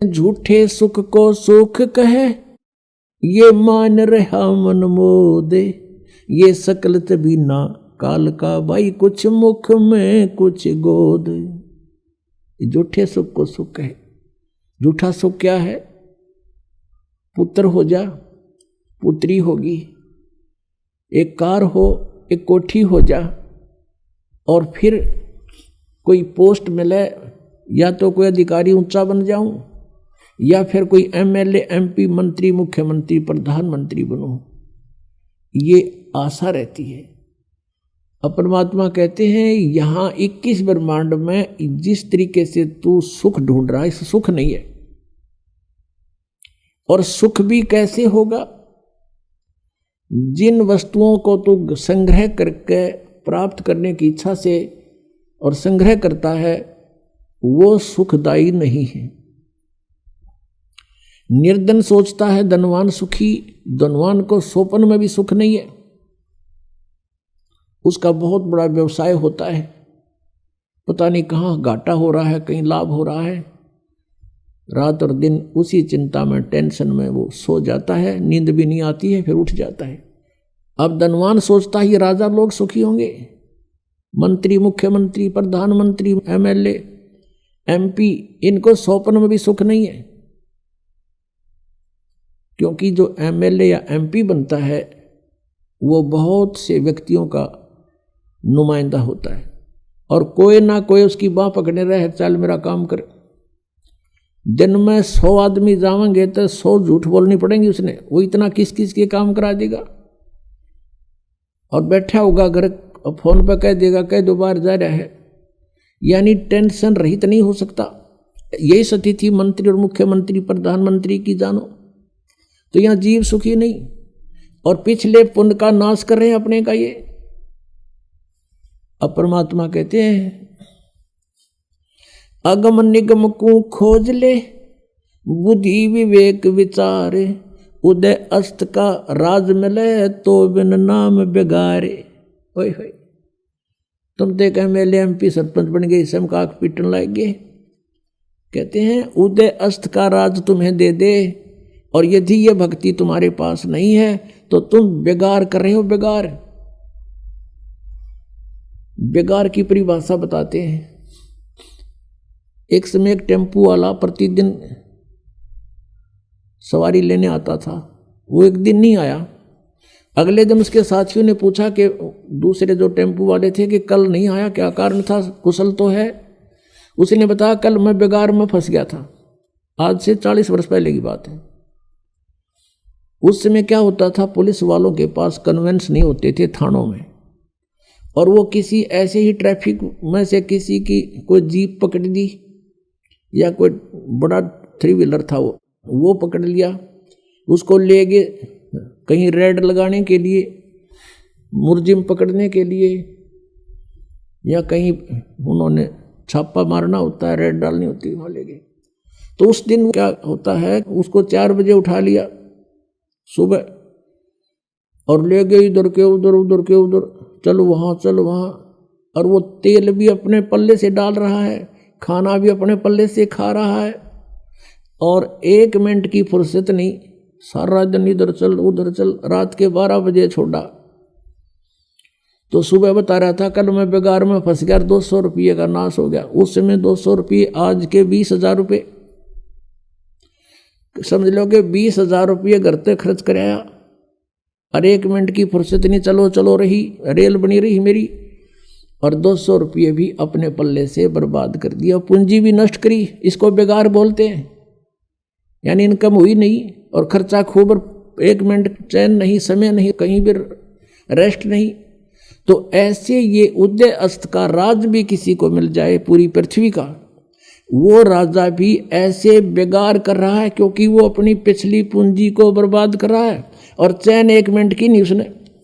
झूठे सुख को सुख कहे, ये मान रहा मन मोदे। ये सकल तबीना काल का भाई, कुछ मुख में कुछ गोद। झूठे सुख को सुख कहे। झूठा सुख क्या है? पुत्र हो जा, पुत्री होगी, एक कार हो, एक कोठी हो जा, और फिर कोई पोस्ट मिले, या तो कोई अधिकारी ऊंचा बन जाऊं, या फिर कोई एमएलए, एमपी, मंत्री, मुख्यमंत्री, प्रधानमंत्री बनूं, ये आशा रहती है। और परमात्मा कहते हैं यहां 21 ब्रह्मांड में जिस तरीके से तू सुख ढूंढ रहा है, इस सुख नहीं है। और सुख भी कैसे होगा? जिन वस्तुओं को तू संग्रह करके प्राप्त करने की इच्छा से और संग्रह करता है, वो सुखदायी नहीं है। निर्धन सोचता है धनवान सुखी, धनवान को सोपन में भी सुख नहीं है। उसका बहुत बड़ा व्यवसाय होता है, पता नहीं कहाँ घाटा हो रहा है, कहीं लाभ हो रहा है। रात और दिन उसी चिंता में, टेंशन में वो सो जाता है, नींद भी नहीं आती है, फिर उठ जाता है। अब धनवान सोचता है ये राजा लोग सुखी होंगे, मंत्री, मुख्यमंत्री, प्रधानमंत्री, एमएलए, एमपी, इनको स्वप्न में भी सुख नहीं है। क्योंकि जो एमएलए या एमपी बनता है वो बहुत से व्यक्तियों का नुमाइंदा होता है, और कोई ना कोई उसकी बाह पकड़ने रहे, चल मेरा काम कर। दिन में 100 आदमी जावेंगे तो 100 झूठ बोलनी पड़ेंगी उसने, वो इतना किस किस के काम करा देगा। और बैठा होगा घर, फोन पर कह देगा, कह दो बार जा रहा है, यानी टेंशन रहित नहीं हो सकता। यही स्थिति थी मंत्री और मुख्यमंत्री, प्रधानमंत्री की, जानो तो यहां जीव सुखी नहीं, और पिछले पुण्य का नाश कर रहे हैं अपने का ये। अब परमात्मा कहते हैं अगम निगम को खोज ले, बुद्धि विवेक विचार, उदय अस्त का राज मिले तो बिन नाम बेगारे। ओए होए, तुम तो एक एमएलए, एमपी, सरपंच बन गए, इसम का आंख पीटने लग गए। कहते हैं उदय अस्त का राज तुम्हें दे दे, और यदि यह भक्ति तुम्हारे पास नहीं है तो तुम बेगार कर रहे हो। बेगार, बेगार की परिभाषा बताते हैं। एक समय एक टेम्पू वाला प्रतिदिन सवारी लेने आता था, वो एक दिन नहीं आया। अगले दिन उसके साथियों ने पूछा कि दूसरे जो टेम्पू वाले थे कि कल नहीं आया, क्या कारण था, कुशल तो है? उसने बताया कल मैं बेगार में फंस गया था। आज से 40 वर्ष पहले की बात है। उस समय क्या होता था, पुलिस वालों के पास कन्वेंस नहीं होते थे थानों में, और वो किसी ऐसे ही ट्रैफिक में से किसी की कोई जीप पकड़ दी, या कोई बड़ा 3 व्हीलर था वो पकड़ लिया, उसको ले गए कहीं रेड लगाने के लिए, मुर्जिम पकड़ने के लिए, या कहीं उन्होंने छापा मारना होता है, रेड डालनी होती है, वहाँ ले गए। तो उस दिन क्या होता है, उसको 4 बजे उठा लिया सुबह, और ले गए इधर के उधर, उधर के उधर, चलो वहाँ चलो वहाँ। और वो तेल भी अपने पल्ले से डाल रहा है, खाना भी अपने पल्ले से खा रहा है, और 1 मिनट की फुर्सत नहीं, सारा दिन इधर चल उधर चल। रात के 12 बजे छोड़ा तो सुबह बता रहा था कल मैं बेगार में फंस गया, 200 रुपये का नाश हो गया। उस समय 200 रुपये आज के 20,000 रुपये, समझ लो कि 20,000 रुपये घर पे खर्च कराया, और 1 मिनट की फुर्सत नहीं, चलो चलो रही, रेल बनी रही मेरी, और 200 रुपये भी अपने पल्ले से बर्बाद कर दिया, पूंजी भी नष्ट करी। इसको बेगार बोलते हैं। यानी इनकम हुई नहीं और खर्चा खूब, 1 मिनट चैन नहीं, समय नहीं, कहीं भी रेस्ट नहीं। तो ऐसे ये उदय अस्त का राज भी किसी को मिल जाए पूरी पृथ्वी का, वो राजा भी ऐसे बेगार कर रहा है, क्योंकि वो अपनी पिछली पूंजी को बर्बाद कर रहा है, और चैन 1 मिनट की नहीं उसने।